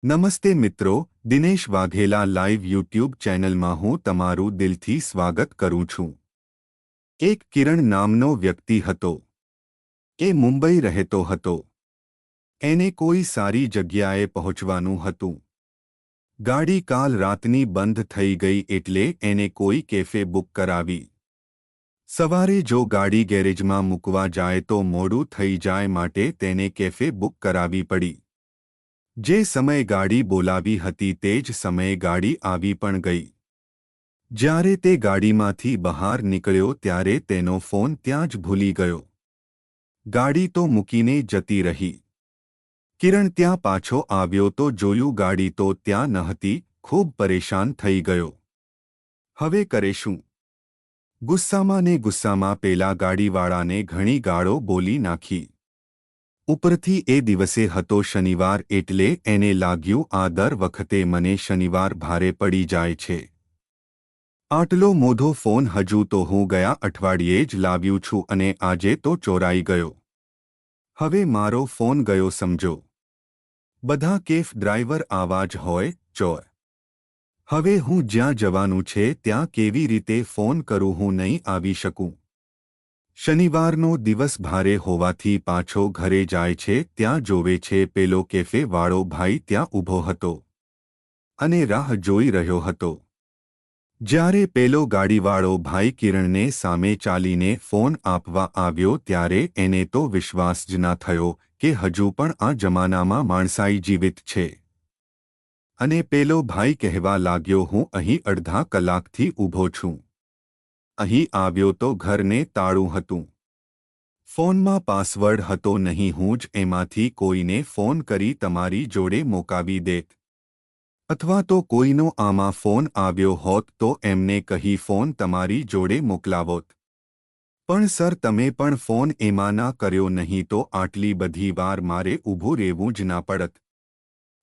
નમસ્તે મિત્રો, Dinesh Vaghela live YouTube ચેનલમાં હું તમારું દિલથી સ્વાગત કરું છું। એક કિરણ નામનો વ્યક્તિ હતો। એ મુંબઈ રહેતો હતો। એને કોઈ સારી જગ્યાએ પહોંચવાનું હતું। ગાડી કાલ રાતની બંધ થઈ ગઈ એટલે એને કોઈ કેફે બુક કરાવી। સવારે જો ગાડી ગેરેજમાં મૂકવા જાય તો મોડું થઈ જાય માટે તેને કેફે બુક કરાવી પડી। જે સમયે ગાડી બોલાવી હતી તે જ સમયે ગાડી આવી પણ ગઈ। જ્યારે તે ગાડીમાંથી બહાર નીકળ્યો ત્યારે તેનો ફોન ત્યાં જ ભૂલી ગયો। ગાડી તો મૂકીને જતી રહી। કિરણ ત્યાં પાછો આવ્યો તો જોયું ગાડી તો ત્યાં નહોતી। ખૂબ પરેશાન થઈ ગયો। હવે કરે શું? ગુસ્સામાં ને ગુસ્સામાં પેલા ગાડીવાળાને ઘણી ગાળો બોલી નાખી। ઉપરથી એ દિવસે હતો શનિવાર એટલે એને લાગ્યું આ દર વખતે મને શનિવાર ભારે પડી જાય છે। આટલો મોધો ફોન હજુ તો હું ગયા અઠવાડિયે જ લાવ્યું છું અને આજે તો ચોરાઈ ગયો। હવે મારો ફોન ગયો સમજો। બધા કેફ ડ્રાઈવર આવા જ હોય ચોર। હવે હું જ્યાં જવાનું છે ત્યાં કેવી રીતે ફોન કરું? હું નહીં આવી શકું। શનિવારનો દિવસ ભારે હોવાથી પાછો ઘરે જાય છે ત્યાં જોવે છે પેલો કેફે વાળો ભાઈ ત્યાં ઊભો હતો અને રાહ જોઈ રહ્યો હતો। જ્યારે પેલો ગાડીવાળો ભાઈ કિરણને સામે ચાલીને ફોન આપવા આવ્યો ત્યારે એને તો વિશ્વાસ જ ના થયો કે હજુ પણ આ જમાનામાં માણસાઈ જીવિત છે। અને પેલો ભાઈ કહેવા લાગ્યો હું અહીં અડધા કલાકથી ઊભો છું। અહીં આવ્યો તો ઘરને તાળું હતું। ફોનમાં પાસવર્ડ હતો નહીં। હું જ એમાંથી કોઈને ફોન કરી તમારી જોડે મોકાવી દેત। અથવા તો કોઈનો આમાં ફોન આવ્યો હોત તો એમને કહી ફોન તમારી જોડે મોકલાવોત। પણ સર તમે પણ ફોન એમાં ના કર્યો નહીં તો આટલી બધી વાર મારે ઊભું રહેવું જ ના પડત।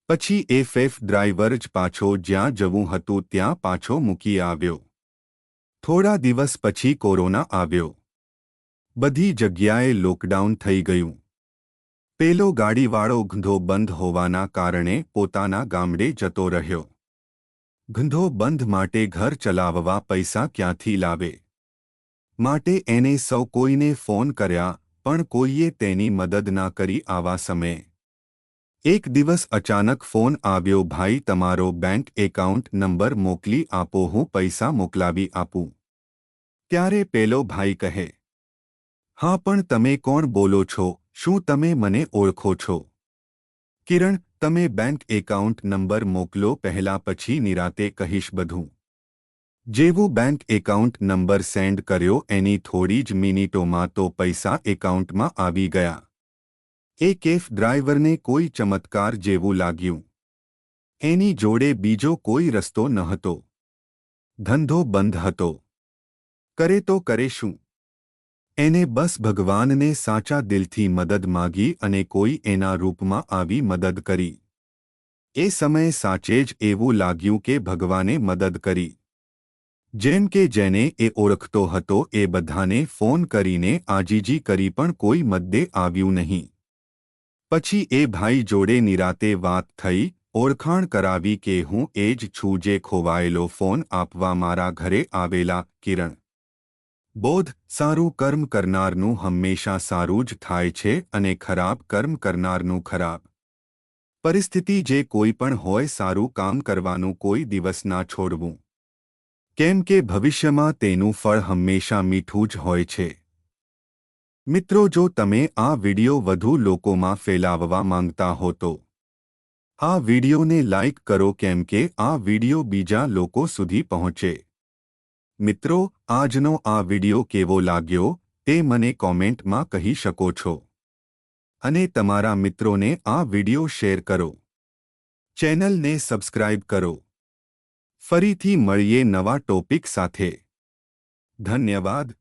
પછી એ કેફ ડ્રાઈવર જ પાછો જ્યાં જવું હતું ત્યાં પાછો મૂકી આવ્યો। થોડા દિવસ પછી કોરોના આવ્યો। બધી જગ્યાએ લોકડાઉન થઈ ગયું। પેલો ગાડીવાળો ધંધો બંધ હોવાના કારણે પોતાના ગામડે જતો રહ્યો। ધંધો બંધ માટે ઘર ચલાવવા પૈસા ક્યાંથી લાવે? માટે એને સૌ કોઈને ફોન કર્યા પણ કોઈએ તેની મદદ ના કરી। આવા સમયે એક દિવસ અચાનક ફોન આવ્યો ભાઈ તમારો બેંક એકાઉન્ટ નંબર મોકલી આપો હું પૈસા મોકલાવી આપું। ત્યારે પેલો ભાઈ કહે હા પણ તમે કોણ બોલો છો? શું તમે મને ઓળખો છો? કિરણ તમે બેંક એકાઉન્ટ નંબર મોકલો પહેલા પછી નિરાતે કહીશ બધું। જેવું બેંક એકાઉન્ટ નંબર સેન્ડ કર્યો એની થોડી જ મિનિટોમાં તો પૈસા એકાઉન્ટમાં આવી ગયા। એ કેફ ડ્રાઈવરને કોઈ ચમત્કાર જેવું લાગ્યું। એની જોડે બીજો કોઈ રસ્તો નહોતો। ધંધો બંધ હતો। કરે તો કરે શું? એને બસ ભગવાનને સાચા દિલથી મદદ માગી અને કોઈ એના રૂપમાં આવી મદદ કરી। એ સમયે સાચે જ એવું લાગ્યું કે ભગવાને મદદ કરી। જેમ કે જેને એ ઓળખતો હતો એ બધાને ફોન કરીને આજીજી કરી પણ કોઈ મદદે આવ્યું નહીં। પછી એ ભાઈ જોડે નિરાતે વાત થઈ। ઓળખાણ કરાવી કે હું એ જ છું જે ખોવાયેલો ફોન આપવા મારા ઘરે આવેલા કિરણ। બોધ સારું કર્મ કરનારનું હંમેશા સારું જ થાય છે અને ખરાબ કર્મ કરનારનું ખરાબ। પરિસ્થિતિ જે કોઈ પણ હોય સારું કામ કરવાનું કોઈ દિવસ ના છોડવું। કેમ કે ભવિષ્યમાં તેનું ફળ હંમેશા મીઠું જ હોય છે। મિત્રો જો તમે આ વિડિયો વધુ લોકોમાં ફેલાવવા માંગતા હો તો આ વિડિયોને લાઇક કરો કેમ કે આ વિડિયો બીજા લોકો સુધી પહોંચે। મિત્રો આજનો આ વિડિયો કેવો લાગ્યો તે મને કોમેન્ટમાં કહી શકો છો અને તમારા મિત્રોને આ વિડિયો શેર કરો। ચેનલને સબસ્ક્રાઇબ કરો। ફરીથી મળીએ નવા ટોપિક સાથે। ધન્યવાદ।